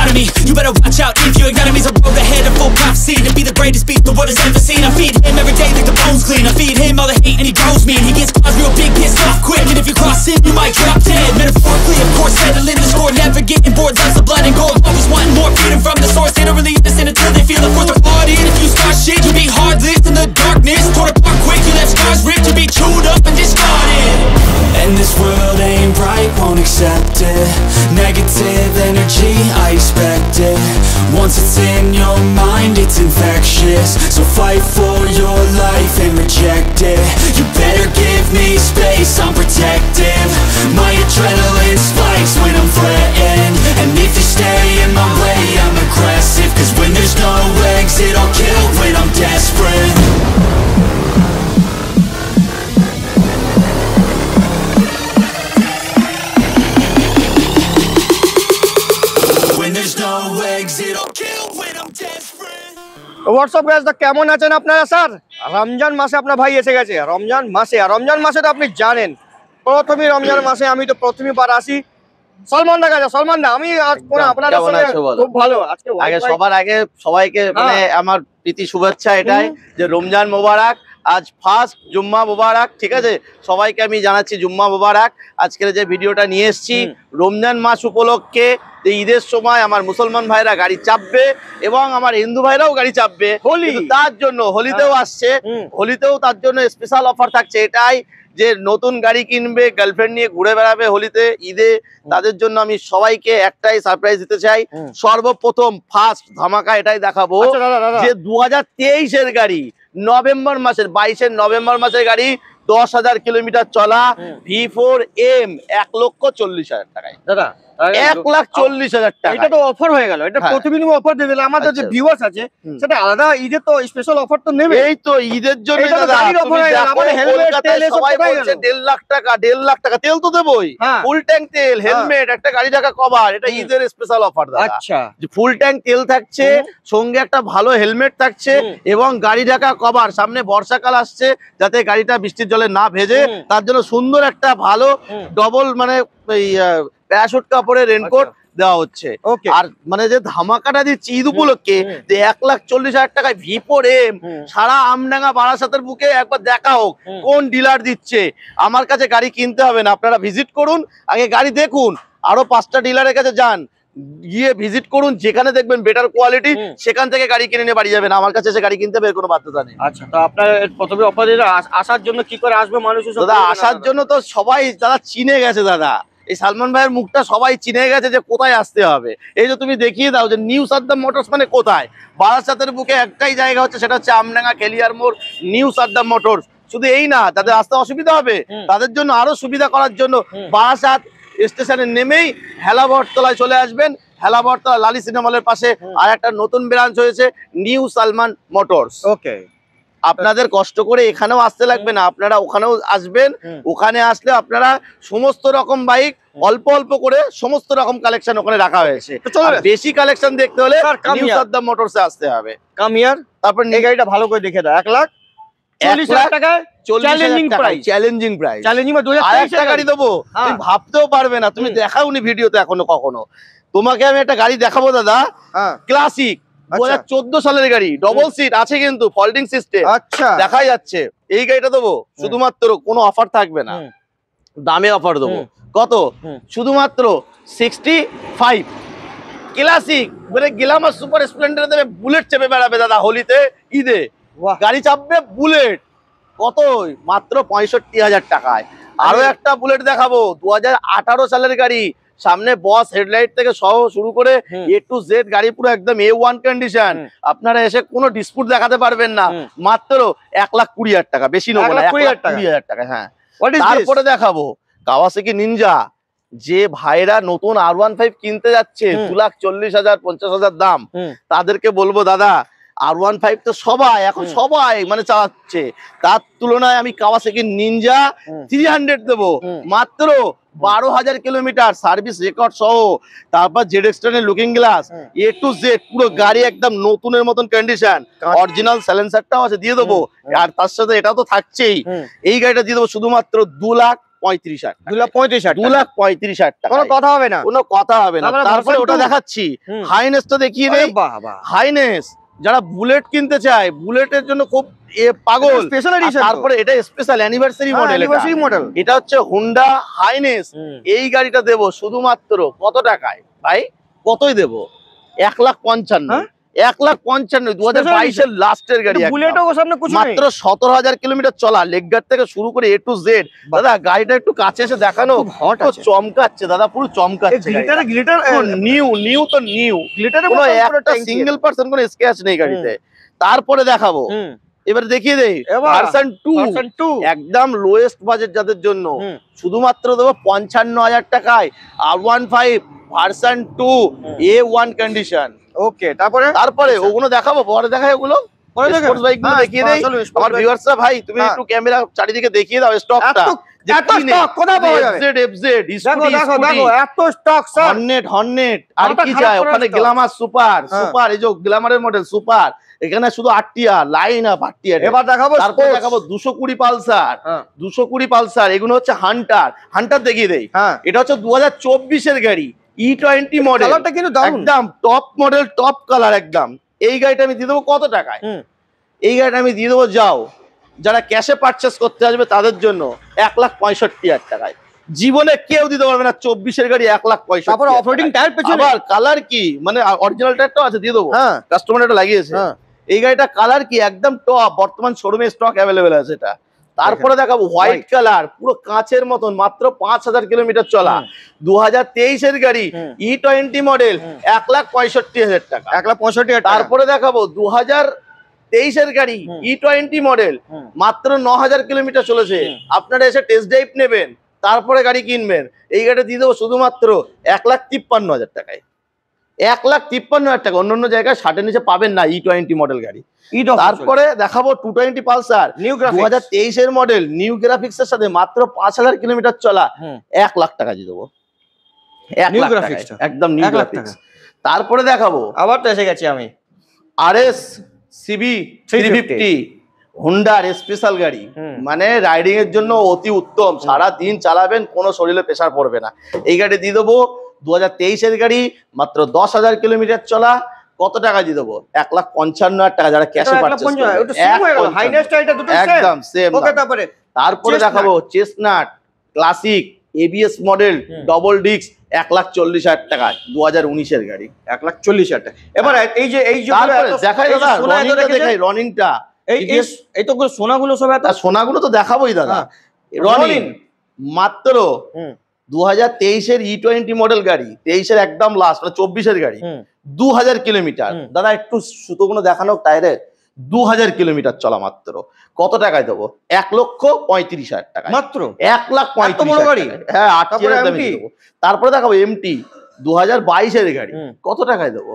economy. You better watch out if your enemy's a road ahead of full prophecy. To be the greatest beast the world has ever seen. I feed him every day like the bones clean. I feed him all the hate and he grows me. And he gets claws real big, gets off quick. And if you cross him, you might drop dead. Metaphorically, of course, settling the score. Never getting bored, loves of blood and gore. Always wanting more freedom from the source. They don't really understand until they feel the force of party. And if you start shit, you be heartless in the darkness. Torn apart quick, you left scars ripped. You be chewed up and discarded. And this world ain't right, won't accept it. Negative energy, I expect it. Once it's in your mind, it's infectious. So fight for your life and reject it. You better give me space, I'm protective. My adrenaline spikes when I'm threatened. And if you stay in my way, I'm aggressive. Cause when there's no exit, I'll kill when I'm desperate. WhatsApp guys, কেমন আছেন আপনারা sir? Ramzan মাসে আপনার ভাই এসে গেছে। রমজান মাসে তো আপনি জানেন, প্রথমই রমজান মাসে আমি তো প্রথমবার আসি। সলমান দা কাছে, সলমান দা আমি আপনাদের সঙ্গে খুব ভালো। আজকে সবার আগে সবাইকে মানে আমার প্রীতি শুভেচ্ছা এটাই যে রমজান মোবারক। আজ ফার্স্ট জুম্মা মোবারক, ঠিক আছে? সবাইকে আমি জানাচ্ছি জুম্মা মোবারক। আজকের যে ভিডিওটা নিয়ে এসেছি রমজান মাস উপলক্ষে, যে ঈদের সময় আমার মুসলমান ভাইরা গাড়ি চাপবে এবং আমার হিন্দু ভাইরাও গাড়ি চাপবে হোলি, তার জন্য হোলিতেও আসছে, হোলিতেও তার জন্য স্পেশাল অফার থাকছে এটাই যে নতুন গাড়ি কিনবে, গার্লফ্রেন্ড নিয়ে ঘুরে বেড়াবে হোলিতে ঈদে, তাদের জন্য আমি সবাইকে একটাই সারপ্রাইজ দিতে চাই। সর্বপ্রথম ফার্স্ট ধামাকা এটাই দেখাবো যে 2023-এর গাড়ি, নভেম্বর মাসের 22 নভেম্বর মাসের গাড়ি, 10,000 কিলোমিটার চলা V4M 1,40,000 টাকায়। দাদা 1,40,000 টাকা, এটা তো অফার হয়ে গেল। এটা প্রতিদিন অফার দিয়ে দিলে আমাদের যে ভিউয়ার্স আছে সেটা আলাদা ঈদের তো স্পেশাল অফার তো নেবে। এই তো ঈদের জন্য দাদা সবাই বলছে 1.5 লাখ টাকা, 1.5 লাখ টাকা তেল তো দেবই, ফুল ট্যাঙ্ক তেল, হেলমেট, একটা গাড়ি ঢাকা কভার, এটা ঈদের স্পেশাল অফার দাদা। আচ্ছা, যে ফুল ট্যাঙ্ক তেল থাকছে, সঙ্গে একটা ভালো হেলমেট থাকছে এবং গাড়ি ঢাকা কভার। সামনে বর্ষাকাল আসছে, যাতে গাড়িটা বৃষ্টির জলে না ভেজে তার জন্য সুন্দর একটা ভালো ডবল মানে প্যারাশুট কাপড়ের রেনকোট দেওয়া হচ্ছে। আর মানে যে ধামাকাটা দিচ্ছি ঈদ উপলক্ষে, যে 1,40,000 টাকায় V4M সারা আমডাঙ্গা বারাসাতের বুকে একবার দেখা হোক কোন ডিলার দিচ্ছে। আমার কাছে গাড়ি কিনতে হবে না, আপনারা ভিজিট করুন, আগে গাড়ি দেখুন, আরো 5টা ডিলারের কাছে যান, গিয়ে ভিজিট করুন, যেখানে দেখবেন বেটার কোয়ালিটি সেখান থেকে গাড়ি কিনে নিয়ে বাড়ি যাবেন। আমার কাছে এসে গাড়ি কিনতে হবে, কোনো বাধ্যতা নেই। আচ্ছা, তো আপনার প্রথমে অফারে আসার জন্য কি করে আসবে মানুষ? দাদা আসার জন্য তো সবাই দাদা চিনে গেছে, দাদা এই সালমান ভাইয়ের মুখটা সবাই চিনে গেছে যে কোথায় আসতে হবে। এই যে তুমি দেখিয়ে দাও যে নিউ সাদ্দাম মোটরস মানে কোথায়। বারাসাতের বুকে একটাই জায়গা হচ্ছে, সেটা হচ্ছে আমডাঙ্গা খেলিয়ার মোড়, নিউ সাদ্দাম মোটরস। শুধু এই না, যাদের আসতে অসুবিধা হবে তাদের জন্য আরো সুবিধা করার জন্য বারাসাত স্টেশনে নেমেই হেলাবরতলায় চলে আসবেন। হেলাবরতলা লালি সিনেমা হলের পাশে আর একটা নতুন ব্রাঞ্চ হয়েছে নিউ সালমান মোটরস। ওকে, আপনাদের কষ্ট করে এখানেও আসতে লাগবে না, আপনারা ওখানেও আসবেন। ওখানে আসলে আপনারা সমস্ত রকম বাইক অল্প অল্প করে সমস্ত রকম কালেকশন ওখানে রাখা হয়েছে। বেশি কালেকশন দেখতে হলে নিউ সাদ্দাম মোটরসে আসতে হবে। কামিয়ার, তারপর এই গাড়িটা ভালো করে দেখে দাও। 1,40,000 টাকায় challenging price, challenging price, challenging মা 2023 গাড়ি দেবো, তুমি ভাবতেও পারবে না, তুমি দেখাওনি ভিডিওতে এখনো কখনো। তোমাকে আমি একটা গাড়ি দেখাবো দাদা, ক্লাসিক 2014 সালের গাড়ি, ডবল সিট আছে কিন্তু ফোল্ডিং সিস্টেম। আচ্ছা, দেখা যাচ্ছে এই গাড়িটা দেবো শুধুমাত্র, কোনো অফার থাকবে না, দামে অফার দেবো। কত? শুধুমাত্র 65। ক্লাসিক মানে গ্ল্যামার সুপার স্প্লেন্ডার দেবে, বুলেট চেপে বেড়াবে দাদা হোলিতে ঈদে, গাড়ি চাপবে বুলেট। কত? মাত্র 65,000 টাকায়। আরো একটা বুলেট দেখাবো, 2018 সালের গাড়ি, সামনে বস হেডলাইট থেকে সহ শুরু করে A to Z গাড়ি পুরো একদম A1 কন্ডিশন। আপনারা এসে কোনো ডিসপুট দেখাতে পারবেন না, মাত্র 1,20,000 টাকা, বেশি নেবো না, 1,20,000 টাকা। হ্যাঁ, তারপরে দেখাবো কাওয়াসাকি নিনজা। যে ভাইরা নতুন R15 কিনতে যাচ্ছে 2,40,000 50,000 দাম, তাদেরকে বলবো দাদা R15 তো সবাই এখন সবাই মানে চালাচ্ছে, তার তুলনায় আমি কাওয়াসাকি নিনজা 300 দেবো মাত্র 12,000 কিলোমিটার সার্ভিস রেকর্ড সহ। তারপর জেডএক্সটনের looking glass A to Z পুরো গাড়ি একদম নতুনের মতন কন্ডিশন, অরিজিনাল সাইলেন্সারটাও আছে দিয়ে দেবো, আর তার সাথে এটাও তো থাকছেই। এই গাড়িটা দিয়ে দেবো শুধুমাত্র 2,00,000 2,35,000 2,35,000 টাকা। কোনো কথা হবে না, কোনো কথা হবে না। তারপরে ওটা দেখাচ্ছি, হাইনেসটা দেখিয়ে দেই। হাইনেস যারা বুলেট কিনতে চায়, বুলেটের জন্য খুব পাগল, স্পেশাল এডিশন। তারপরে এটা স্পেশাল অ্যানিভার্সারি মডেল, এটা হচ্ছে হুন্ডা হাইনেস। এই গাড়িটা দেবো শুধুমাত্র কত টাকায় ভাই? কতই দেবো? 1,55,000। 1,55,000 2022-এর লাস্টের গাড়ি, মাত্র 17,000 কিলোমিটার চলা, লেগগার্ড থেকে শুরু করে A to Z। দাদা গাড়িটা একটু কাছে এসে দেখানো, চমকাচ্ছে দাদা, পুরো চমকাচ্ছে। নিউ তো নিউ, কোনো একটা সিঙ্গেল পার্সন কোনো স্ক্র্যাচ নেই গাড়িতে। তারপরে দেখাবো, এবার দেখিয়ে দেই ভার্সন 2, একদম লোয়েস্ট বাজেট যাদের জন্য, শুধুমাত্র দেবো 55,000 টাকায় R15 ভার্সন 2 A1 কন্ডিশন। ওকে, তারপরে ওগুলো দেখাবো, পরে দেখাই ওগুলো, স্পোর্টস বাইক গুলো দেখিয়ে দেই। আমার ভিউয়ার্সরা ভাই তুমি একটু ক্যামেরা চারিদিকে দেখিয়ে দাও স্টকটা। এত স্টক কোথায় পাওয়া যাবে? এত স্টক স্যার, হর্নেট আর কি চাই ওখানে, গ্ল্যামার সুপার, এই যে গ্ল্যামারের মডেল সুপার, এখানে শুধু 8টিয়া লাইন আপ 8টিয়া। এবার দেখাবো, তারপরে দেখাবো 220 পালসার, 220 পালসার, এগুলো হচ্ছে হান্টার দেখিয়ে দেই। এটা হচ্ছে 2024-এর গাড়ি, E20 মডেল, কালারটা কিন্তু একদম টপ মডেল, টপ কালার একদম। এই গাড়িটা আমি দিয়ে দেবো কত টাকায়? এই গাড়িটা আমি দিয়ে দেবো, যাও যারা ক্যাশে পারচেস করতে আসবে তাদের জন্য 1,65,000 টাকায়। জীবনে কেউ দিতে পারবে না 24-এর গাড়ি 1,65,000। তারপর অফরোডিং টায়ার পেছনে, আবার কালার কি, মানে অরিজিনাল টায়ারটাও আছে, দিয়ে দেবো, কাস্টমার এটা লাগিয়েছে। এই গাড়িটা কালার কি একদম টপ, বর্তমান শোরুমে স্টক অ্যাভেলেবেল আছে এটা। তারপরে দেখাবো হোয়াইট কালার, পুরো কাঁচের মতন, মাত্র 5,000 কিলোমিটার চলা, 2023-এর গাড়ি, E20 মডেল, 1,65,000 টাকা। 1,65,000। তারপরে দেখাবো 2023-এর গাড়ি, E20 মডেল, মাত্র 9,000 কিলোমিটার চলেছে। আপনারা এসে টেস্ট ড্রাইভ নেবেন, তারপরে গাড়ি কিনবেন। এই গাড়িটা দিয়ে দেবো শুধুমাত্র 1,53,000 টাকায়। 1,53,000 টাকা। অন্য জায়গায় 60-এর নিচে পাবেন না E20 মডেল গাড়ি। তারপরে দেখাবো 220 পালসার, 2023-এর মডেল, নিউ গ্রাফিক্স এর সাথে, মাত্র 5,000 কিলোমিটার চলা, 1 লাখ টাকা দিয়ে দেবো। 1 লাখ টাকা, একদম নিউ গ্রাফিক্স। তারপরে দেখাবো, আবার তো এসে গেছি আমি, RS CB 350 হুন্ডার স্পেশাল গাড়ি, মানে রাইডিং এর জন্য অতি উত্তম, সারা দিন চালাবেন, কোনো শরীরে প্রেসার পড়বে না। এই গাড়ি দিয়ে দেবো 2023-এর গাড়ি, মাত্র 10,000 কিলোমিটার চলা, কত টাকা দিয়ে দেবো? 1,55,000 টাকা, যারা ক্যাশে পারচেস করবে একদম সেম। তারপরে দেখাবো chestnut classic ABS model double disc, 1,40,000 টাকা, 2019-এর গাড়ি, 1,40,000 টাকা। এবার এই যে দেখাই দাদা, দেখাই রনিংটা, এই তো সোনাগুলো সব, সোনাগুলো তো দেখাবোই দাদা। রনিং মাত্র 2023-এর E20 মডেল গাড়ি, 23-এর একদম লাস্ট, মানে 24-এর গাড়ি, 2,000 কিলোমিটার। দাদা একটু সুতোগুলো দেখানো টায়ারে, 2,000 কিলোমিটার চলা, মাত্র কত টাকায় দেবো? 1,35,000 টাকা, মাত্র 1,35,000। হ্যাঁ, 8 দেবো। তারপরে দেখাবো MT 2022-এর গাড়ি, কত টাকায় দেবো?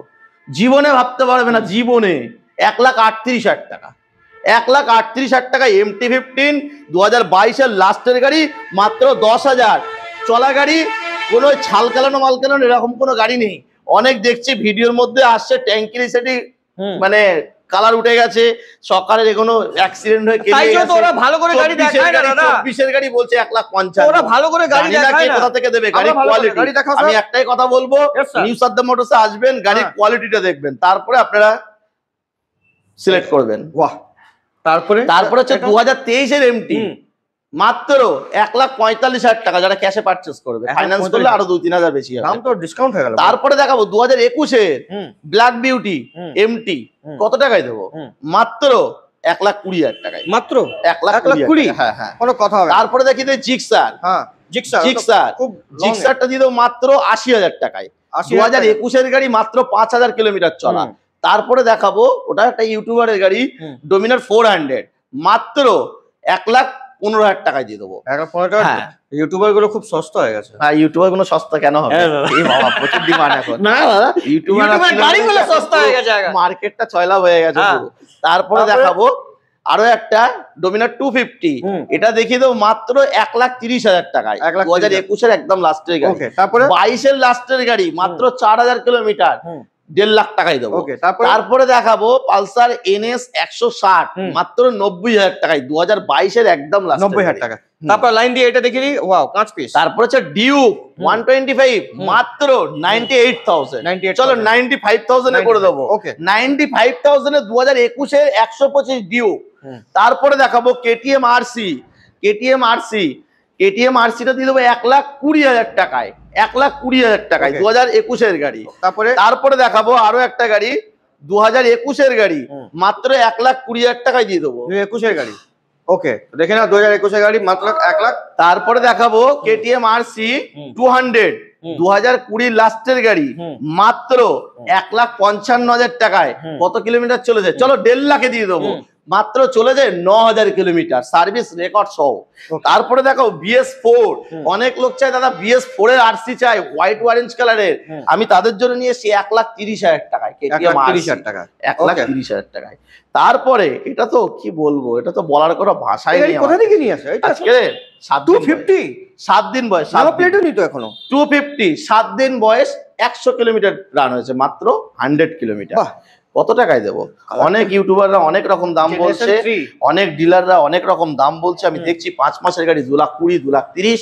জীবনে ভাবতে পারবে না, জীবনে 1,38,000 টাকা। 1,38,000 টাকা MT-15 2022-এর লাস্টের গাড়ি, মাত্র 10,000 চলা গাড়ি। কোনো ছাল কালানো মাল কালানো এরকম কোনো গাড়ি নেই। অনেক দেখছি ভিডিওর মধ্যে আসছে ট্যাঙ্কির সেটি, মানে কালার উঠে গেছে, সকালে কোনো অ্যাক্সিডেন্ট হয়ে ভালো করে গাড়ি দেখায় না দাদা। 24-এর গাড়ি বলছে 1,50,000। ওরা ভালো করে গাড়ি দেখায় না, কোথা থেকে দেবে? গাড়ি কোয়ালিটি। আমি একটাই কথা বলবো, নিউ সাদ্দাম মোটরসে আসবেন, গাড়ির কোয়ালিটিটা দেখবেন, তারপরে আপনারা সিলেক্ট করবেন। বাহ। তারপরে হচ্ছে 2023-এর MT, মাত্র 1,45,000 টাকা, যারা ক্যাশে পারচেস করবে। ফাইন্যান্স করলে আরো 2-3 হাজার বেশি হবে, দাম তো ডিসকাউন্ট হয়ে গেল। তারপরে দেখাবো 2021-এর ব্ল্যাক বিউটি MT, কত টাকায় দেবো? মাত্র 1,20,000 টাকায়, মাত্র 1,20,000। হ্যাঁ হ্যাঁ, কোনো কথা হবে। তারপরে দেখি জিক্সার, জিক্সারটা দিয়ে দেবো মাত্র 80,000 টাকায়। 2021-এর গাড়ি, মাত্র 5,000 কিলোমিটার চলা। তারপরে দেখাবো, ওটা একটা ইউটিউবারের গাড়ি, ডোমিনার 400, মাত্র 1,15,000 টাকায় দিয়ে দেবো। 1,15,000 টাকা। ইউটিউবার গুলো খুব সস্তা হয়ে গেছে। হ্যাঁ, ইউটিউবার গুলো সস্তা কেন হবে? এই বাবা, প্রচুর ডিমান্ড এখন। না দাদা, ইউটিউবার গাড়িগুলো সস্তা হয়ে গেছে, মার্কেটটা ছয়লা হয়ে গেছে পুরো। তারপরে দেখাবো আরো একটা ডোমিনার 250, এটা দেখিয়ে দেবো মাত্র 1,30,000 টাকায়। 2021-এর একদম লাস্টের গাড়ি। তারপরে 22-এর লাস্টের গাড়ি, মাত্র 4,000 কিলোমিটার, 1.5 লাখ টাকায় দেবো। ওকে, তারপরে দেখাবো পালসার NS 160 মাত্র 90,000 টাকায়, 2022 একদম লাস্ট 90,000 টাকা। তারপর লাইন দিয়ে এটা দেখে দিই, ওয়াও 5 পিস। তারপর হচ্ছে ডিউক 125 মাত্র 98,000। চলো 95,000 এ করে দেবো। ওকে, 95,000 এ 2021 এর 125 ডিউক। তারপরে দেখাবো KTM RC। KTM RC-টা দিয়ে দেবো 1,20,000 টাকায়, 1,20,000 টাকায়, 2021 এর গাড়ি। তারপরে দেখাবো আরো একটা গাড়ি, 2021 এর গাড়ি, মাত্র 1,20,000 টাকায় দিয়ে দেবো। 2021 এর গাড়ি, ওকে দেখে না, 2021 এর গাড়ি মাত্র 1 লাখ। তারপরে দেখাবো KTM RC 200, 2020 লাস্টের গাড়ি, মাত্র 1,55,000 টাকায়। কত কিলোমিটার চলেছে? চলো 1.5 লাখে দিয়ে দেবো, মাত্র চলে যায় 9,000 কিলোমিটার, সার্ভিস রেকর্ড সহ। তারপরে দেখো BS4, অনেক লোক চায় দাদা BS4 এর RC চাই হোয়াইট অরেঞ্জ কালারের, আমি তাদের জন্য নিয়ে এসেছি 1,30,000 টাকায়, KTM 1,30,000 টাকা, 1,30,000 টাকায়। তারপরে এটা তো কি বলবো, এটা তো বলার কোনো ভাষাই নেই। কোথা থেকে নিয়ে আসে এটা? আজকে 250, 7 দিন বয়স, 7 প্লেটও নিত এখনো। 250, 7 দিন বয়স, 100 কিলোমিটার রান হয়েছে, মাত্র 100 কিলোমিটার। কত টাকায় দেবো? অনেক ইউটিউবাররা অনেক রকম দাম বলছে, অনেক ডিলাররা অনেক রকম দাম বলছে। আমি দেখছি 5 মাসের গাড়ি 2,20,000, 2,30,000,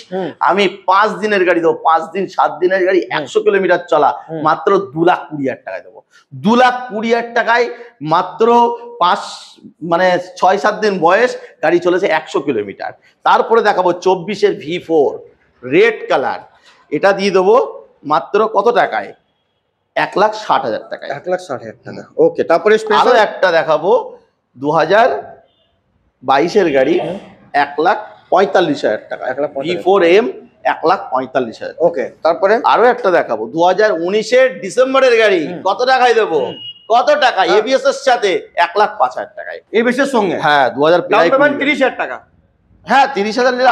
আমি 5 দিনের গাড়ি দেবো, 5 দিন 7 দিনের গাড়ি 100 কিলোমিটার চলা, মাত্র 2,20,000 টাকায় দেবো। 2,20,000 টাকায় মাত্র 6-7 দিন বয়স, গাড়ি চলেছে 100 কিলোমিটার। তারপরে দেখাবো 24 এর V4 রেড কালার, এটা দিয়ে দেবো মাত্র কত টাকায়? 1,60,000 টাকায়, 1,60,000 টাকা। ওকে, তারপরে আরো একটা দেখাবো 2022 এর গাড়ি, 1,45,000 টাকা, V4M 1,45,000। ওকে, তারপরে আরো একটা দেখাবো 2019 এর ডিসেম্বরের গাড়ি, কত টাকায় দেবো? কত টাকা? ABS এর সাথে 1,05,000 টাকায়, ABS এর সঙ্গে। হ্যাঁ 30,000 টাকা। হ্যাঁ 30,000 নিলে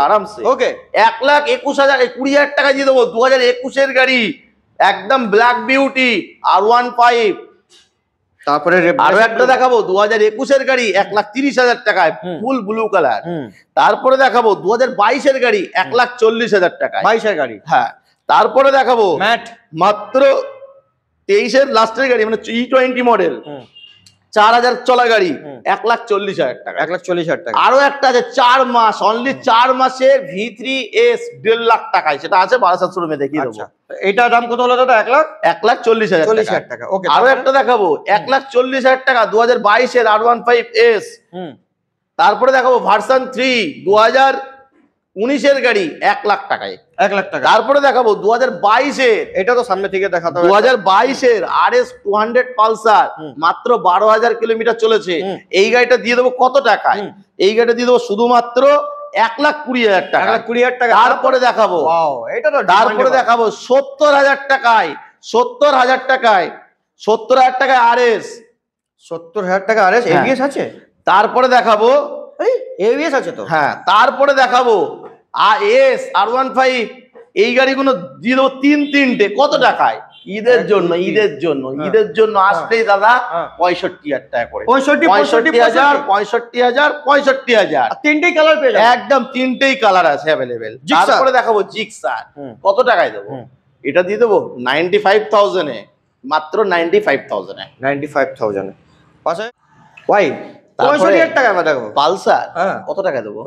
আরামসে। ওকে, 1,21,000, 20,000 টাকা দিয়ে দেবো। 2021 এর গাড়ি, একদম ব্ল্যাক বিউটি R15। তারপরে আরো একটা দেখাবো 2021 এর গাড়ি, 1,30,000 টাকায়, ফুল ব্লু কালার। তারপরে দেখাবো 2022 এর গাড়ি, 1,40,000 টাকায়, 22 এর গাড়ি। হ্যাঁ, তারপরে দেখাবো ম্যাট মাত্র 23 এর লাস্টের গাড়ি, মানে E20 মডেল, 4,000 চলা গাড়ি, 1,40,000 টাকা, 1,40,000 টাকা। আরো একটা আছে 4 মাস, অনলি 4 মাসের V3S 1.5 লাখ টাকায়, সেটা আছে বারাসাত শোরুমে, দেখিয়ে দেবো। এটার দাম কত হলো দাদা? 1,40,000 টাকা। ওকে, আরো একটা দেখাবো 1,40,000 টাকা, 2022 এর R15S। তারপরে দেখাবো ভার্সন 3 2019 এর গাড়ি, 1 লাখ টাকায়, 1 লাখ টাকা। তারপরে দেখাবো 2022 এর, এটা তো সামনে থেকে দেখাতে হবে, 2022 এর RS 200 পালসার, মাত্র 12,000 কিলোমিটার চলেছে। এই গাড়িটা দিয়ে দেবো কত টাকায়? এই গাড়িটা দিয়ে দেবো শুধুমাত্র 1,20,000 টাকা, 1,20,000 টাকা। তারপরে দেখাবো, তারপরে দেখাবো 70,000 টাকায়, 70,000 টাকায়, 70,000 টাকায় RS, 70,000 টাকা RS। ABS আছে? তারপরে দেখাবো ABS আছে তো? হ্যাঁ, তারপরে দেখাবো AS R15। এই গাড়িগুলো দিয়ে দেবো 3-3টে, কত টাকায়? ঈদের জন্য আসলেই দাদা 65,000 টাকা করে, 65,000, 65,000, তিনটেই কালার পেয়ে যাবে, একদম তিনটেই কালার আছে অ্যাভেলেবেল। তারপরে দেখাবো জিক্সার, কত টাকায় দেবো? এটা দিয়ে দেবো 95,000 এ, মাত্র 95,000 এ, 95,000 এ পাশে ওয়াই 65,000 টাকা দেখাবো। পালসার কত টাকা দেবো?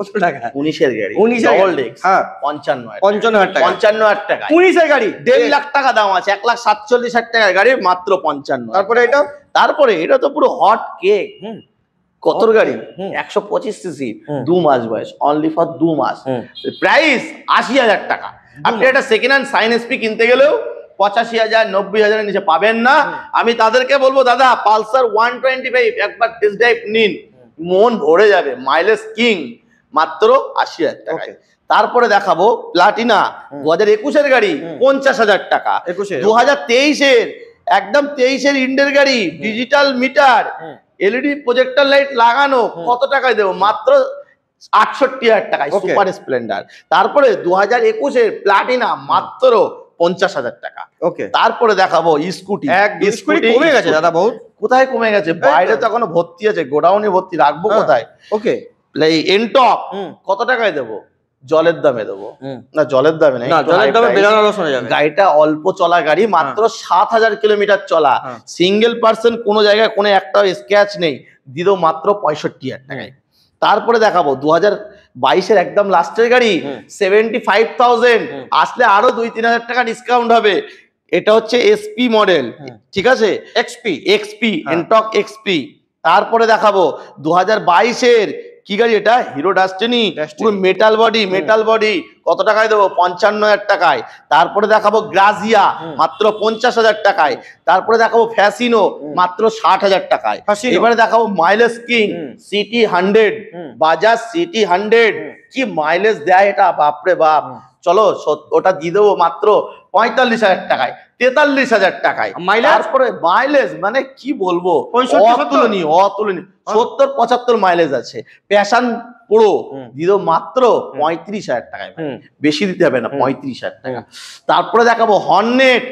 19 এর গাড়ি, 19 ডবল ডেক্স, 55,000 টাকা, 55,000 টাকা। 19 এর গাড়ি 1.5 লাখ টাকা দাম আছে, 1,47,000 টাকার গাড়ি, মাত্র 55। তারপরে এটা তো পুরো হট কেক। কত গাড়ি? 125 সিসি, 2 মাস বয়স, অনলি ফর 2 মাস, প্রাইস 80,000 টাকা। আপনি একটা সেকেন্ড হ্যান্ড সাইন এসপি কিনতে গেলেও 85,000, 90,000 এর নিচে পাবেন না। আমি তাদেরকে বলবো দাদা পালসার 125 একবার টেস্ট ড্রাইভ নিন, মন ভরে যাবে, মাইলেজ কিং, মাত্র 80,000 টাকা। তারপরে দেখাবো প্লাটিনা 2021 এর গাড়ি, 50,000 টাকা। 2023 এর, একদম 23 এর ইন্ডের গাড়ি, digital meter, LED projector light লাগানো, কত টাকায় দেবো? মাত্র 68,000 টাকায়, সুপার স্প্লেন্ডার। তারপরে 2021 এর প্লাটিনা, মাত্র 50,000 টাকা। ওকে, তারপরে দেখাবো স্কুটি। স্কুটি কমে গেছে দাদা বহুত। কোথায় কমে গেছে? বাইরে তো এখনো ভর্তি আছে, গোডাউনে ভর্তি, রাখবো কোথায়? ওকে, এনটক কত টাকায় দেবো? জলের দামে দেবো না, জলের দামে না, জলের দামে বেরানো শোনা যাবে। গাড়িটা অল্প চলা গাড়ি, মাত্র 7000 কিলোমিটার চলা, সিঙ্গেল পার্সন, কোনো জায়গায় কোনো একটা স্ক্র্যাচ নেই, দিদো মাত্র 65,000 টাকায়। তারপরে দেখাবো 2022-এর একদম লাস্টের গাড়ি 75,000, আসলে আরো 2-3 হাজার টাকা ডিসকাউন্ট হবে। এটা হচ্ছে এসপি মডেল, ঠিক আছে, এক্সপি এনটক এক্সপি। তারপরে দেখাবো 2022-এর কি গাড়ি, এটা হিরো ডাস্টিনি, পুরো মেটাল বডি, কত টাকায় দেবো? 55,000 টাকায়। তারপরে দেখাবো গ্রাজিয়া, মাত্র 50,000 টাকায়। তারপরে দেখাবো ফ্যাসিনো, মাত্র 60,000 টাকায়। এবারে দেখাবো mileage king city 100, Bajaj city 100, কি মাইলেজ দেয় এটা, বাপরে বাপ। চলো ওটা দিয়ে দেবো মাত্র 45,000 টাকায়, 43,000 টাকায়। তারপরে মাইলেজ মানে কি বলবো, অতুলনীয় 70-75 মাইলেজ আছে। প্যাশন প্রো দিয়ে দেবো মাত্র 35,000 টাকায়, বেশি দিতে হবে না, 35,000 টাকা। তারপরে দেখাবো হর্নেট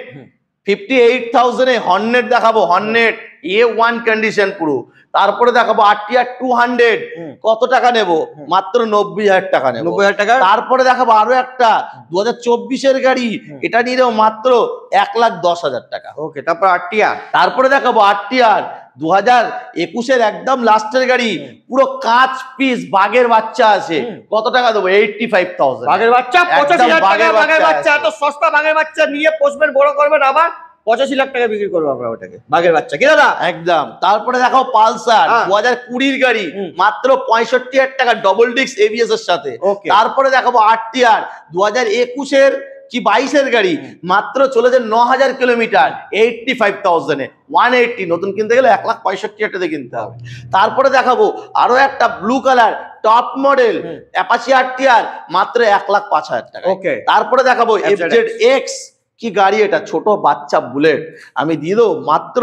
58,000-এ হর্নেট দেখাবো, হর্নেট A1 কন্ডিশন পুরো। তারপরে দেখাবো RTR 200, কত টাকা নেব? মাত্র 90,000 টাকা নেব। 90,000 টাকা। তারপরে দেখাবো আরো একটা 2024-এর গাড়ি, এটা নিয়ে নেবো মাত্র 1,10,000 টাকা। ওকে, তারপর RTR। তারপরে দেখাবো RTR 2021-এর একদম লাস্টের গাড়ি, পুরো কাঁচ পিস বাঘের বাচ্চা আছে, কত টাকা দেবো? 85,000। বাঘের বাচ্চা 85,000 টাকা। বাঘের বাচ্চা এত সস্তা, বাঘের বাচ্চা নিয়ে পোষবেন, বড় করবেন, আবার 85 লাখ টাকা বিক্রি করবো আমরা ওটাকে, বাঘের বাচ্চা, কি দাদা? একদম। তারপরে দেখো পালসার 2020-এর গাড়ি, মাত্র 65,000 টাকা, ডবল ডিস্ক এবিএস এর সাথে। তারপরে দেখাবো RTR 2021-এর কি 22-এর গাড়ি, মাত্র চলেছে 9,000 কিলোমিটার, 85,000-এ, 180। নতুন কিনতে গেলে 1,65,000 টাকা কিনতে হবে। তারপরে দেখাবো আরো একটা blue colour top model Apache RTR, মাত্র 1,05,000 টাকা। তারপরে দেখাবো FZX, কি গাড়ি এটা, ছোট বাচ্চা বুলেট, আমি দিয়ে দেবো মাত্র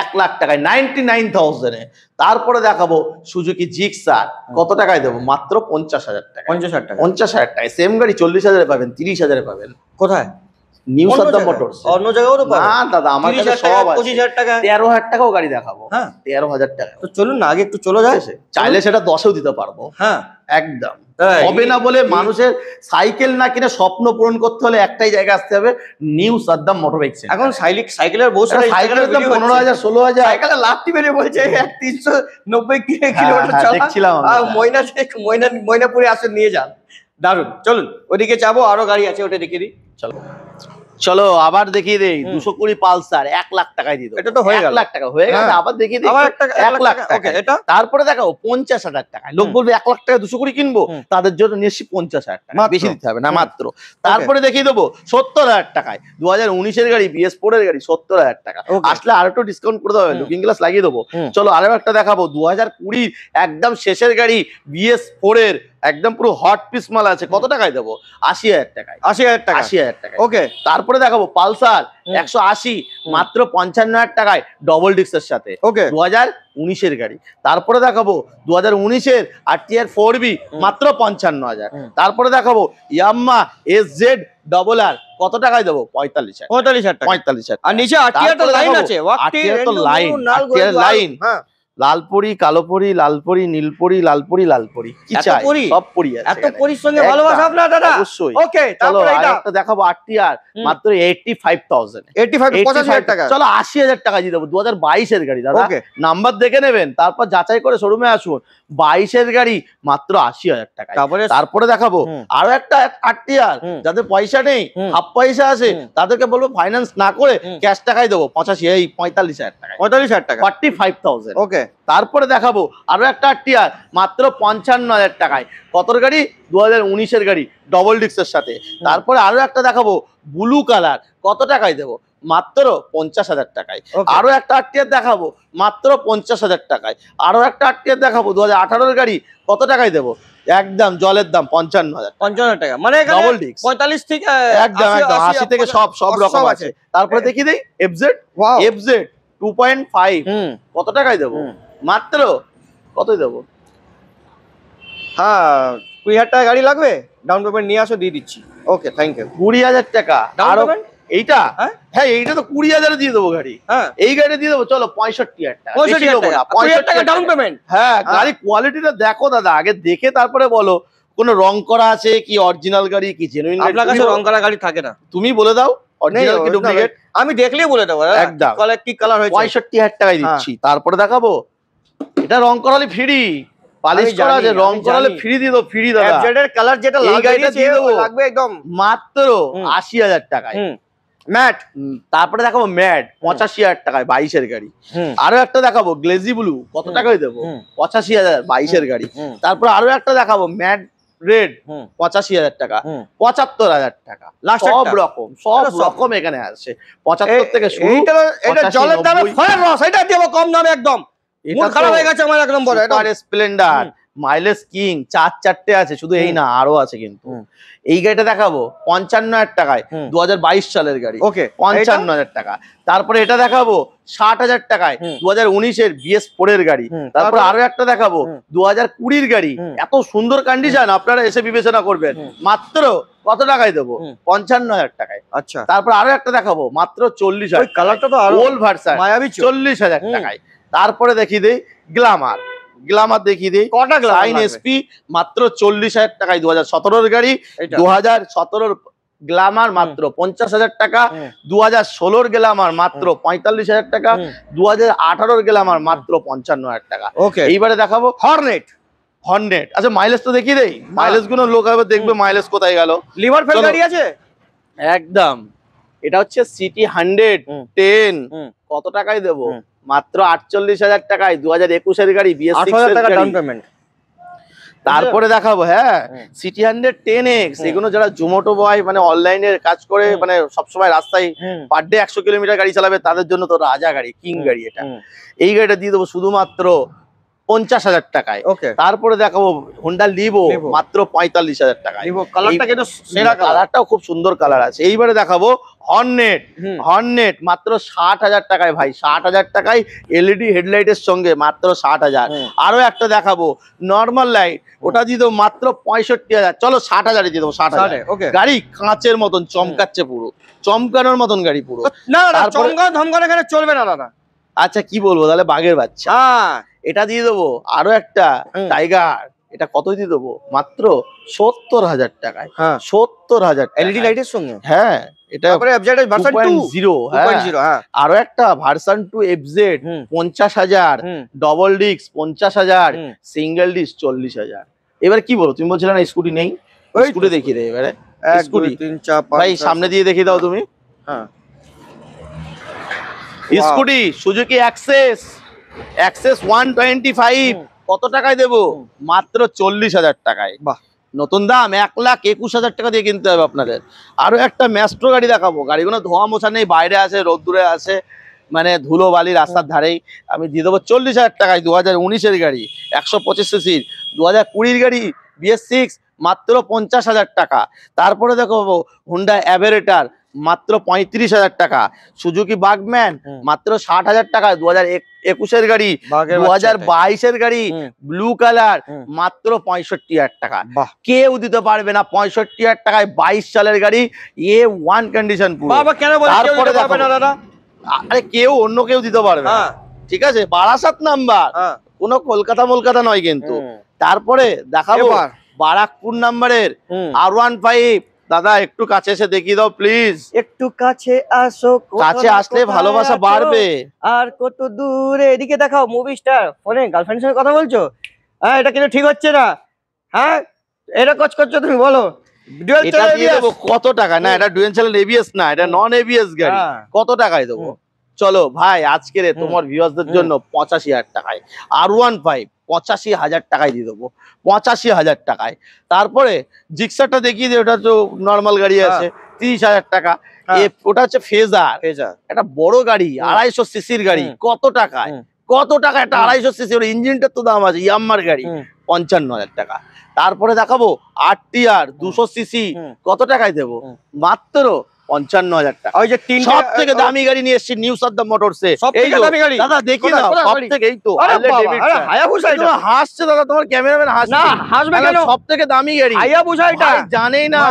1 লাখ টাকায়, 99,000-এ। তারপরে দেখাবো সুজুকি জিক্সার, কত টাকায় দেবো? মাত্র 50,000 টাকা। 50,000 টাকা। 50,000 টাকায় সেম গাড়ি 40,000-এ পাবেন, 30,000-এ পাবেন। কোথায়? New Saddam motors. অন্য জায়গাও তো পাবেন। না দাদা, আমার কাছে সব আছে। 25,000 টাকা, 13,000 টাকাও গাড়ি দেখাবো। হ্যাঁ, 13,000 টাকা। তো চলুন না, আগে একটু চলে যায়, চাইলে সেটা 10-এও দিতে পারবো। হ্যাঁ, একদম হবে না বলে মানুষের সাইকেল না কিনে স্বপ্ন পূরণ করতে হলে একটাই জায়গা আসতে হবে, নিউ সাদ্দাম মোটর বাইকস। এখন সাইকেলের বহু সারা সাইকেলের দাম 15,000 16,000, সাইকেলের লাভটি বেরিয়ে বলছে 390 কিলোমিটার চলা। দেখছিলাম ময়নাপুরে আসে নিয়ে যান, দারুন। চলুন ওদিকে যাবো, আরো গাড়ি আছে, ওটা দেখিয়ে দিই। চলো চলো আবার দেখিয়ে দেই। 220 পালসার 1 লাখ টাকায় দিত, এটা তো হয়ে গেল, 1 লাখ টাকা হয়ে গেছে। আবার দেখিয়ে দিই, 1 লাখ টাকা। এটা তারপরে দেখাও 50,000 টাকা। লোক বলবে 1 লাখ টাকা 220 কিনবো, তাদের জন্য নিশ্চয়ই 50,000 টাকা, বেশি দিতে হবে না, মাত্র। তারপরে দেখিয়ে দেবো 70,000 টাকায় 2019-এর গাড়ি, BS4 এর গাড়ি, 70,000 টাকা। আসলে আর একটু ডিসকাউন্ট করে দেবো, লুকিং গ্লাস লাগিয়ে দেবো। চলো আরো একটা দেখাবো 2020 একদম শেষের গাড়ি, BS4 এর একদম পুরো হট পিস মাল আছে, কত টাকায় দেবো? 80,000 টাকায়। 80,000 টাকা। 80,000 টাকা। ওকে। তারপরে দেখাবো পালসার 180, মাত্র 55,000 টাকায়, ডবল ডিস্কের সাথে। ওকে, 2019-এর গাড়ি। তারপরে দেখাবো 2019-এর RTR 4B, মাত্র 55,000। তারপরে দেখাবো ইয়াম্মা SZ RR, কত টাকায় দেবো? 45,000। 45,000 টাকা। 45,000। আর নিচে RTR তো লাইন আছে, RTR তো লাইন, RTR লাইন। হ্যাঁ, লালপরি, কালোপরি, লালপরি, নীলপরি, লালপরি, লালপরি, কি চাই সব পরি আছে। এত পরির সঙ্গে ভালোবাসা আপনার দাদা? অবশ্যই। ওকে, তারপরে এটা দেখাবো RTR, মাত্র 85,000। 85,000 টাকা। চলো 80,000 টাকা দিয়ে দেবো, 2022-এর গাড়ি দাদা। নাম্বার দেখে নেবেন, তারপর যাচাই করে শোরুমে আসুন। 22-এর গাড়ি, মাত্র 80,000 টাকা। তারপরে দেখাবো আরো একটা RTR, যাদের পয়সা নেই, হাফ পয়সা আছে, তাদেরকে বলবো ফাইন্যান্স না করে ক্যাশ টাকায় দেবো, 45,000 টাকা। 45,000 টাকা, 45,000। ওকে। তারপরে দেখাবো আরো একটা RTR, মাত্র 55,000 টাকায়। কতর গাড়ি? 2019-এর গাড়ি, ডবল ডিস্কের সাথে। তারপরে আরো একটা দেখাবো ব্লু কালার, কত টাকায় দেবো? মাত্র 50,000 টাকায়। আরো একটা RTR দেখাবো, মাত্র 50,000 টাকায়। আরো একটা RTR দেখাবো 2018-এর গাড়ি, কত টাকায় দেবো? একদম জলের দাম 55,000। 55,000 টাকা, মানে ডবল ডিস্ক, 45 থেকে একদম 80 থেকে সব রকম আছে। তারপরে দেখিয়ে দেই FZ 2.5, কত টাকায় দেবো? মাত্র কতই দেবো? হ্যাঁ, 20,000 টাকা গাড়ি লাগবে, ডাউন পেমেন্ট নিয়ে আসো, দিয়ে দিচ্ছি। ওকে, থ্যাংক ইউ। 20,000 টাকা ডাউন পেমেন্ট। এইটা? হ্যাঁ, এইটা তো 20,000 দিয়ে দেবো গাড়ি। হ্যাঁ, এই গাড়ি দিয়ে দেবো। চলো 65,000 টাকা। 65,000 টাকা ডাউন পেমেন্ট। হ্যাঁ, গাড়ি কোয়ালিটিটা দেখো দাদা, আগে দেখে তারপরে বলো কোনো রং করা আছে কি অরিজিনাল গাড়ি কি জেনুইন গাড়ি? আপনার কাছে রং করা গাড়ি থাকে না, তুমি বলে দাও অরিজিনাল কি ডুপ্লিকেট। আমি দেখলেই বলে দেবো একদম কি কালার হয়েছে। 65,000 টাকায় দিচ্ছি। তারপরে দেখাবো এটা রং করালে ফ্রি, পালিশ করা আছে, রং করালে ফ্রি দিয়ে দাও, ফ্রি দাদা। এফজেড কালার যেটা এই গাড়িটা দিয়ে দেবো লাগবে একদম মাত্র 80,000 টাকায় ম্যাট। তারপরে দেখাবো ম্যাট 85,000 টাকায় 22-এর গাড়ি। আরো একটা দেখাবো গ্লেজি ব্লু, কত টাকায় দেবো? 85,000 22-এর গাড়ি। তারপর আরো একটা দেখাবো ম্যাট রেড 85,000 টাকা, 75,000 টাকা। সব রকম এখানে আছে 75 থেকে শুরু। এটা জলের দামে ফলের রস, এটা দেবো কম দামে একদম। এটা খারাপ হয়ে গেছে আমার এক নম্বরে। সুপার স্প্লেন্ডার মাইলেজ কিং 4 আছে, শুধু এই না আরো আছে কিন্তু। এই গাড়িটা দেখাবো 55,000 টাকায়, 2022 সালের গাড়ি। ওকে 55,000 টাকা। তারপরে এটা দেখাবো 60,000 টাকায়, 2019-এর BS4 এর গাড়ি। তারপরে আরো একটা দেখাবো 2020-র গাড়ি, এত সুন্দর কন্ডিশন, আপনারা এসে বিবেচনা করবেন। মাত্র কত টাকায় দেবো? 55,000 টাকায়। আচ্ছা, তারপর আরো একটা দেখাবো মাত্র 40,000। কালারটা তো আরো ওল্ড ভার্সন মায়াবী, 40,000 টাকায়। তারপরে দেখিয়ে দেই গ্ল্যামার দেখিয়ে দিই, সাইন এসপি মাত্র 40,000 টাকায়, 2017-এর গাড়ি। 2017-এর গ্ল্যামার মাত্র 50,000 টাকা, 2016-এর গ্ল্যামার মাত্র 45,000 টাকা, 2018-এর গ্ল্যামার মাত্র 55,000 টাকা। এইবারে দেখাবো হর্নেট। আচ্ছা মাইলেজ তো দেখিয়ে দেই, মাইলেজ গুলো লোক দেখবে মাইলেজ কোথায় গেল। লিভার ফেল গাড়ি আছে একদম। এটা হচ্ছে সিটি 110, কত টাকায় দেবো? মাত্র 48,000 টাকায়, 2021-এর গাড়ি, BS6 ডাউন পেমেন্ট। তারপরে দেখাবো সিটি 110X, এগুলো যারা জোম্যাটো বয় মানে অনলাইনের কাজ করে, মানে সবসময় রাস্তায় পার ডে 100 কিলোমিটার গাড়ি চালাবে, তাদের জন্য তো রাজা গাড়ি, কিং গাড়ি এটা। এই গাড়িটা দিয়ে দেবো শুধুমাত্র 50,000 টাকায়। তারপরে দেখাবো হোন্ডা লিভো মাত্র 45,000 টাকায়। কালারটাও খুব সুন্দর কালার আছে। এইবারে দেখাবো হর্নেট মাত্র 60,000 টাকায় ভাই, 60,000 টাকায় LED হেডলাইটের সঙ্গে মাত্র 60,000। আরো একটা দেখাবো নর্মাল লাইট, ওটা দিয়ে দেবো মাত্র 65,000। চলো 60,000 দিয়ে দেবো। 60,000 গাড়ি কাঁচের মতন চমকাচ্ছে, পুরো চমকানোর মতন গাড়ি পুরো। এখানে চলবে না দাদা। আচ্ছা কি বলবো তাহলে, বাঘের বাচ্চা এটা দিয়ে দেবো। আরো একটা টাইগার, এটা কত দিয়ে দেবো? মাত্র 70,000 টাকায়। 70,000 LED লাইটের সঙ্গে। হ্যাঁ, এটা ভার্সন 2.0। আরো একটা version 2 FZ 50,000, double disc 50,000, single disc 40,000। এবার কি বলো, তুমি বলছিলে না স্কুটি নেই? স্কুটি দেখিয়ে দেয় এবারে। স্কুটি ভাই সামনে দিয়ে দেখিয়ে দাও তুমি। স্কুটি সুজুকি অ্যাক্সেস 125, কত টাকায় দেবো? মাত্র 40,000 টাকায়। বাহ, নতুন দাম 1,21,000 টাকা দিয়ে কিনতে হবে আপনাদের। আরো একটা ম্যাস্ট্রো গাড়ি দেখাবো, গাড়িগুলো ধোয়া মোছা নেই, বাইরে আছে, রোদ্দুরে আছে, মানে ধুলো বালি রাস্তার ধারেই। আমি দিয়ে দেবো 40,000 টাকায়, 2019-এর গাড়ি, 125 সিসির। 2020-র গাড়ি BS6 মাত্র 50,000 টাকা। তারপরে দেখো হোন্ডা অ্যাভারেটার মাত্র 35,000 টাকা। সুজুকি বাগম্যান মাত্র 60,000 টাকা, 2021-এর গাড়ি। 2022-এর গাড়ি ব্লু কালার মাত্র 65,000 টাকা। কেউ দিতে পারবে না 65,000 টাকায় 22 সালের গাড়ি, A1 কন্ডিশন পুরো। তারপরে আরে কেউ অন্য কেউ দিতে পারবে, ঠিক আছে? 62 নাম্বার, কোনো কলকাতা নয় কিন্তু। তারপরে দেখাবো বারাকপুর নাম্বারের R15। দাদা একটু কাছে এসে দেখিয়ে দাও প্লিজ। একটু কাছে আসো, কাছে আসলে ভালোবাসা বাড়বে। আর কত দূরে, এদিকে দেখাও। মুভি স্টার ফোনে গার্লফ্রেন্ডের সঙ্গে কথা বলছো? এটা কিন্তু ঠিক হচ্ছে না। এটা কচ করছো তুমি, বলো। কত টাকা? না এটা ডুয়েল চ্যানেল ABS না, এটা নন ABS গাড়ি। কত টাকায় দেবো? চলো ভাই আজকের তোমার ভিউয়ার্সদের জন্য 85,000 টাকায় R15 85,000 টাকায় দিয়ে দেবো, 85,000 টাকায়। তারপরে জিক্সারটা দেখিয়ে দিই, ওটা তো নর্মাল গাড়ি আছে, 30,000 টাকা। ওটা হচ্ছে ফেজার, একটা বড় গাড়ি, 250 সিসির গাড়ি। কত টাকায় একটা 250 সিসি? ওর ইঞ্জিনটার তো দাম আছে। ইয়াম্মার গাড়ি 55,000 টাকা। তারপরে দেখাবো RTR 200 সিসি, কত টাকায় দেবো? মাত্র 55,000 টাকা। ওই যে সব থেকে দামি গাড়ি নিয়ে এসেছি নিউ সাদ্দাম মোটরসে। দাদা দেখি না, সব থেকে এই তো হায়াবুসা। এটা হাসছে দাদা, তোমার ক্যামেরাম্যান হাসছে। না হাসবে কেন? সব থেকে দামি গাড়ি হায়াবুসা। এটা জানেই না,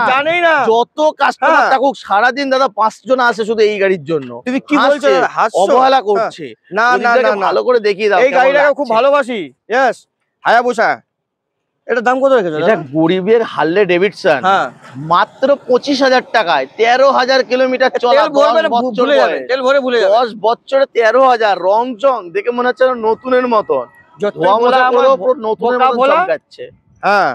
যত কাস্টমার থাকুক সারাদিন দাদা 5 জন আসে শুধু এই গাড়ির জন্য। তুমি কি বলছো? অবহেলা করছে। না না না, ভালো করে দেখিয়ে দাও। এই গাড়িটাকে খুব ভালোবাসি। Yes Hayabusa. এটা দাম কত রেখেছো? এটা গরিবের হার্লে ডেভিডসন, হ্যাঁ মাত্র 25,000 টাকায়, 13,000 কিলোমিটার চলা, 10 বছরে 13,000। রং চং দেখে মনে হচ্ছে নতুনের মতন, হ্যাঁ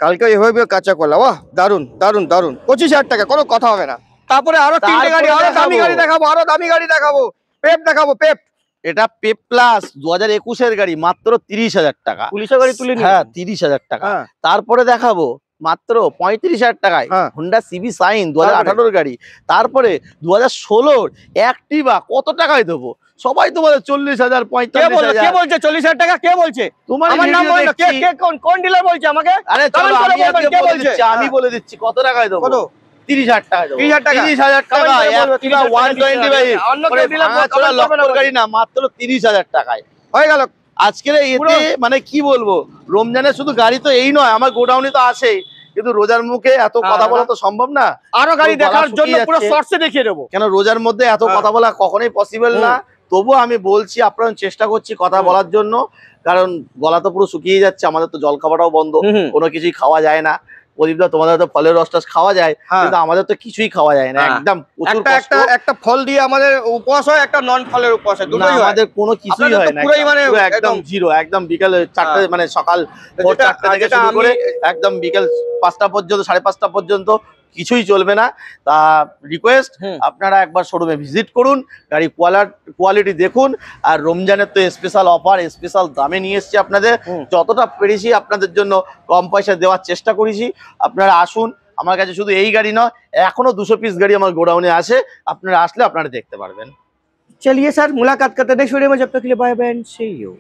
কালকে এভাবে কাঁচা কলা, বাহ দারুন দারুন দারুন। 25,000 টাকা, কোনো কথা হবে না। তারপরে আরো তিনটে গাড়ি, আরো দামি গাড়ি দেখাবো, আরো দামি গাড়ি দেখাবো। পেপ দেখাবো, পেপ। এটা পেপ প্লাস 2021 গাড়ি, মাত্র 30,000 টাকা। পুলিশের গাড়ি তুলে নিয়ে, হ্যাঁ 30,000 টাকা। তারপরে দেখাবো মাত্র 35,000 টাকায় হোন্ডা সিবি সাইন 2018 গাড়ি। তারপরে 2016 অ্যাক্টিভা, কত টাকায় দেবো? সবাই তো বলে 40,000 45,000। কে বলছে 40,000 টাকা? কে বলছে? তোমার নাম বলো, কে কোন ডিলার বলছে আমাকে? আরে চলো আমি বলে দিচ্ছি কত টাকায় দেবো। 30,000 টাকা দেবো। 30,000 টাকা অ্যাক্টিভা 125 অন্য কেউ ডিলার লক্ষ্যর গাড়ি না, মাত্র 30,000 টাকায় হয়ে গেল আজকের এতে। মানে কি বলবো, রমজানের শুধু গাড়ি তো এই নয়, আমার গোডাউনে তো আসেই, কিন্তু রোজার মুখে এত কথা বলা তো সম্ভব না। আরো গাড়ি দেখার জন্য পুরো শর্টসে দেখিয়ে দেবো, কেন রোজার মধ্যে এত কথা বলা কখনোই পসিবল না। তবুও আমি বলছি, আপনারা চেষ্টা করছি কথা বলার জন্য, কারণ গলা তো পুরো শুকিয়ে যাচ্ছে। আমাদের তো জল খাওয়াটাও বন্ধ, কোনো কিছুই খাওয়া যায় না। প্রদীপদা তোমাদের তো ফলের রস টস খাওয়া যায়, কিন্তু আমাদের তো কিছুই খাওয়া যায় না। একদম একটা ফল দিয়ে আমাদের উপবাস হয়, একটা নন ফলের উপবাস হয়, দুটোই আমাদের কোনো কিছুই হয় না, মানে একদম জিরো। একদম বিকাল 4টে, মানে সকাল 4টা থেকে শুরু করে একদম বিকাল 5টা পর্যন্ত, 5:30 পর্যন্ত কিছুই চলবে না। তা রিকোয়েস্ট, আপনারা একবার শোরুমে ভিজিট করুন, গাড়ি কোয়ালিটি দেখুন। আর রমজানের তো স্পেশাল অফার, স্পেশাল দামে নিয়ে এসেছি আপনাদের। যতটা পেরেছি আপনাদের জন্য কম পয়সা দেওয়ার চেষ্টা করেছি। আপনারা আসুন, আমার কাছে শুধু এই গাড়ি নয়, এখনো 200 পিস গাড়ি আমার গোডাউনে আছে। আপনারা আসলে আপনারা দেখতে পারবেন। চলিए सर, मुलाकात करते हैं नेक्स्ट वीडियो में। जब तक के लिए bye bye and see you.